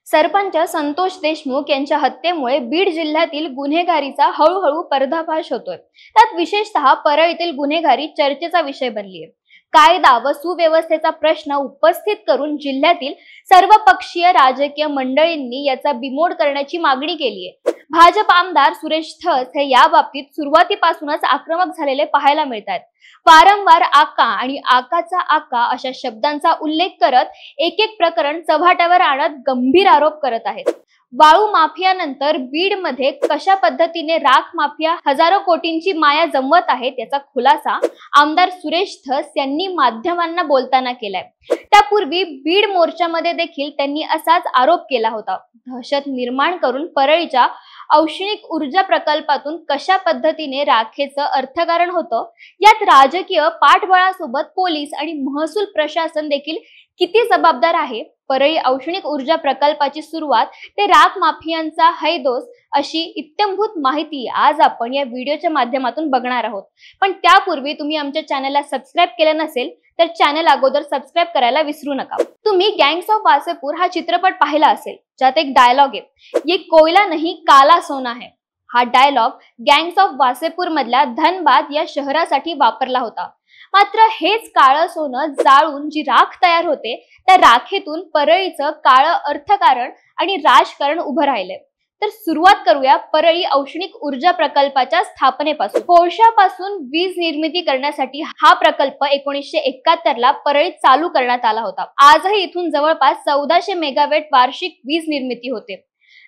सरपंच संतोष देशमुख यांच्या हत्येमुळे बीड जिल्ह्यातील गुन्हेगारीचा हळूहळू पर्दाफाश होतोय। त्यात विशेषतः परळीतील गुन्हेगारी चर्चेचा विषय बनली आहे। कायदा व सुव्यवस्थेचा प्रश्न उपस्थित करून जिल्ह्यातील सर्वपक्षीय राजकीय मंडळींनी याचा बिमोड करण्याची मागणी केली आहे। भाजप आमदार सुरेश धस हे या बाबतीत सुरुवातीपासूनच आक्रमक झालेले पाहायला मिळतात। वारंवार आका आणि आकाचा आका अशा शब्दांचा उल्लेख करत एक एक प्रकरण चव्हाट्यावर आणत गंभीर आरोप करत आहेत। वाळू माफियानंतर बीड मध्ये कशा पद्धतीने राख माफिया हजारो कोटींची माया जमवत आहे त्याचा खुलासा आमदार सुरेश धस यांनी माध्यमांना बोलताना केलाय। त्यापूर्वी बीड मोर्चामध्ये देखील त्यांनी असाच आरोप केला होता। दहशत निर्माण करून परळीच्या औष्णिक ऊर्जा प्रकल्पातून कशा पद्धतीने राखेचं अर्थकारण होतं, यात राजकीय पाठबळासोबत पोलीस आणि महसूल प्रशासन देखील किती जबाबदार आहे। परळी औष्णिक ऊर्जा प्रकल्पाची सुरुवात ते राख माफियांचा हैदोस अशी इत्थंभूत माहिती आज आपण या व्हिडिओच्या माध्यमातून बघणार आहोत। पण त्यापूर्वी तुम्ही आमच्या चॅनलला सबस्क्राइब केलं नसेल तर चॅनल अगोदर सबस्क्राइब करायला विसरू नका। तुम्ही गँग्स ऑफ वासेपूर हा चित्रपट पाहिला असेल, ज्यात एक डायलॉग आहे, ये कोयला नहीं काला सोना है। हा डायलॉग गँग्स ऑफ वासेपूर मधल्या धनबाद या शहरासाठी वापरला होता। मात्र हेच काळं सोनं जाळून जी राख तयार होते त्या राखेतून परळीचं काळं अर्थकारण आणि राजकारण उभं राहिले। तर सुरुवात करूया परळी औष्णिक ऊर्जा प्रकल्पाच्या स्थापनेपासून। कोळशापासून वीज निर्मिती करण्यासाठी हा प्रकल्प 1971 ला परळीत चालू करण्यात आला होता। आजही इथून जवळपास 1400 मेगावॅट वार्षिक वीज निर्मिती होते।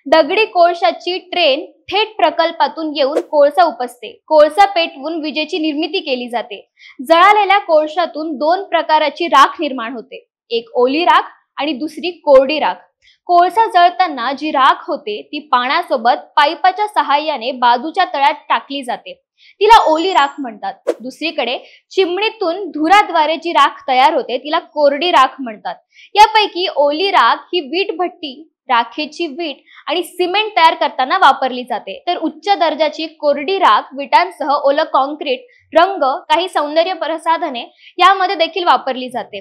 दगडी कोळशाची ट्रेन थेट प्रकल्पातून येऊन कोळसा उपसते। कोळसा पेटवून विजेची निर्मिती केली जाते। जळालेल्या कोळशातून दोन प्रकारची राख निर्माण होते, एक ओली राख आणि दुसरी कोरडी राख। कोळसा जळताना जी राख होते ती पाण्यासोबत पाईपाच्या सहाय्याने बाजूच्या तळ्यात टाकली जाते, तिला ओली राख म्हणतात। दुसरीकडे चिमणीतून धुराद्वारे जी राख तयार होते तिला कोरडी राख म्हणतात। यापैकी ओली राख ही वीट भट्टी, राखेची वीट आणि सिमेंट तयार करताना वापरली जाते, तर उच्च दर्जाची कोरडी राख विटांसह ओलं कॉन्क्रीट, रंग, काही सौंदर्य प्रसाधने यामध्ये देखील वापरली जाते।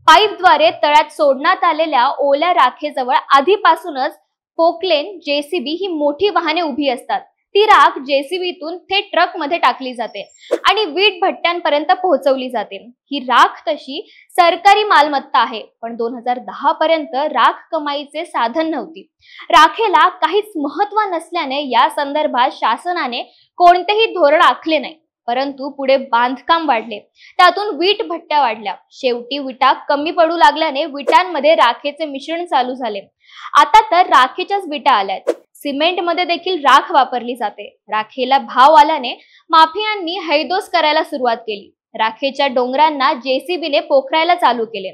पाईपद्वारे तळ्यात सोडण्यात आलेल्या ओल्या राखेजवळ आधीपासूनच पोकलेन, जेसीबी ही मोठी वाहने उभी असतात। ती राख जेसीबीतून थेट ट्रक मध्ये टाकली जाते आणि वीट भट्ट्यांपर्यंत पोहोचवली जाते। ही राख तशी सरकारी मालमत्ता आहे, पण 2010 पर्यंत राख कमाईचे साधन नव्हती। राखेला काहीच महत्त्व नसल्याने या संदर्भात शासनाने कोणतेही धोरण आखले नाही। परंतु पुढे बांधकाम वाढले, त्यातून वीट भट्ट्या वाढल्या। शेवटी विटा कमी पडू लागल्याने विटांमध्ये राखेचे मिश्रण चालू झाले। आता तर राखेच्याच विटा आल्यात। सिमेंट मध्ये देखील राख वापरली जाते। राखेला भाव आल्याने माफियांनी हैदोस करायला सुरुवात केली। राखेच्या डोंगरांना जेसीबीने पोखरायला चालू केले।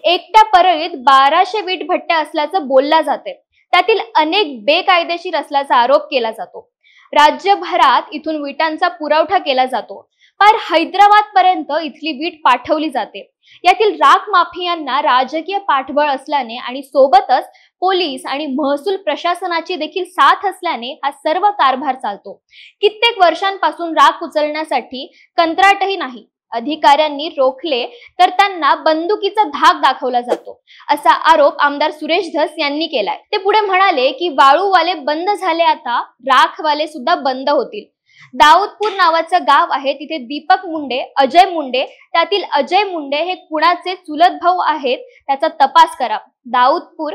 एकट्या परळीत 1200 वीट भट्ट्या असल्याचं बोलला जाते, त्यातील अनेक बेकायदेशीर असल्याचा आरोप केला जातो। राज्यभरात इथून विटांचा पुरवठा केला जातो, पण हैदराबाद पर्यंत इथली वीट पाठवली जाते। यातील राख माफियांना राजकीय पाठबळ असल्याने आणि सोबतच पोलीस आणि महसूल प्रशासनाची देखील साथ असल्याने हा सर्व कारभार चालतो। कित्येक वर्षांपासून राख उचलण्यासाठी कंत्राटही नाही। अधिकाऱ्यांनी रोखले तर त्यांना बंदुकीचा धाक दाखवला जातो, असा आरोप आमदार सुरेश धस यांनी केलाय। ते पुढे म्हणाले की वाळूवाले बंद झाले, आता राखवाले सुद्धा बंद होतील। दाऊदपूर नावाचं गाव आहे, तिथे दीपक मुंडे, अजय मुंडे, त्यातील अजय मुंडे हे कुणाचे चुलत भाऊ आहेत त्याचा तपास करा। दाऊदपूर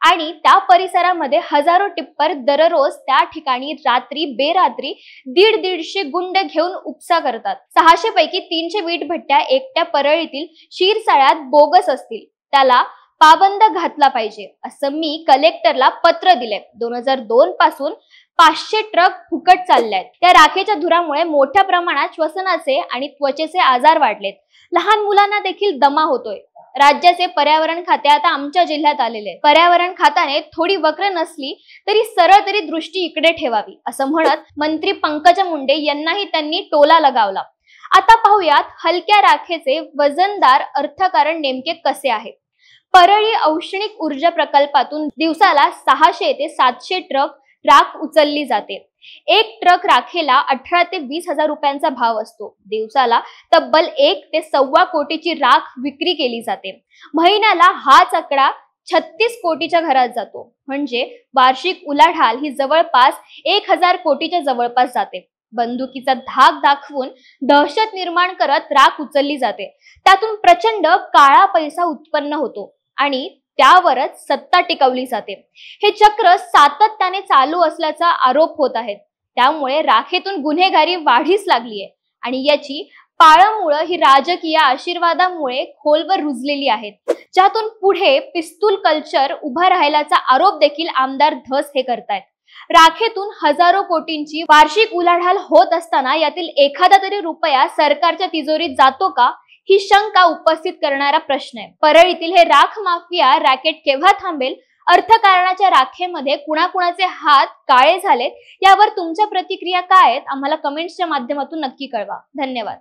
आणि त्या परिसरामध्ये हजारो टिप्पर दररोज त्या ठिकाणी रात्री बेरात्री 150 गुंड घेऊन उपसा करतात। 600 पैकी 300 वीट भट्ट्या एकट्या परळीतील शिरसाळ्यात बोगस असतील, त्याला पाबंद घातला पाहिजे असं मी कलेक्टरला पत्र दिले। 2002 पासून 500 ट्रक फुकट चालल्यात। त्या राखेच्या धुरामुळे मोठ्या प्रमाणात श्वसनाचे आणि त्वचेचे आजार वाढलेत। लहान मुलांना देखील दमा होतोय। राज्याचे पर्यावरण खाते आता आमच्या जिल्ह्यात आलेले। पर्यावरण खात्याने थोडी वक्र नसली तरी सरळ तरी दृष्टी इकडे ठेवावी असं म्हणत मंत्री पंकजा मुंडे यांनाही त्यांनी टोला लगावला। आता पाहूयात हलक्या राखेचे वजनदार अर्थकारण नेमके कसे आहे। परळी औष्णिक ऊर्जा प्रकल्पातून दिवसाला 600 ते 700 ट्रक राख उचलली जाते। एक ट्रक राखेला 18 ते 20 हजार रुपयांचा भाव असतो। दिवसाला तब्बल 1 ते 1.25 कोटीची राख विक्री केली जाते। महिन्याला हाच आकडा 36 कोटीच्या घरात जातो. म्हणजे वार्षिक उलाढाल ही जवळपास 1000 कोटीच्या जवळपास जाते. बंदुकीचा धाक दाखवून दहशत निर्माण करत राख उचलली जाते. त्यातून प्रचंड काळा पैसा उत्पन्न होतो आणि त्यावरच सत्ता टिकवली जाते. हे चक्र सातत्याने चालू असल्याचा आरोप होत आहेत. त्यामुळे राखेतून गुन्हेगारी वाढीस लागलीये आणि याची पाळंमुळं ही राजकीय आशीर्वादामुळे खोलवर रुजलेली आहेत, ज्यातून पुढे पिस्तूल कल्चर उभा राहिल्याचा आरोप देखील आमदार धस हे करतायत. राखेतून हजारो कोटींची वार्षिक उलाढाल होत असताना यातील एखादा तरी रुपया सरकारच्या तिजोरीत जातो का, ही शंका उपस्थित करणारा प्रश्न आहे. परळीतील हे राख माफिया रॅकेट केव्हा थांबेल, अर्थकारणाच्या राखेमध्ये कुणाकुणाचे हात काळे झालेत, यावर तुमच्या प्रतिक्रिया काय आहेत आम्हाला कमेंट्सच्या माध्यमातून नक्की कळवा. धन्यवाद.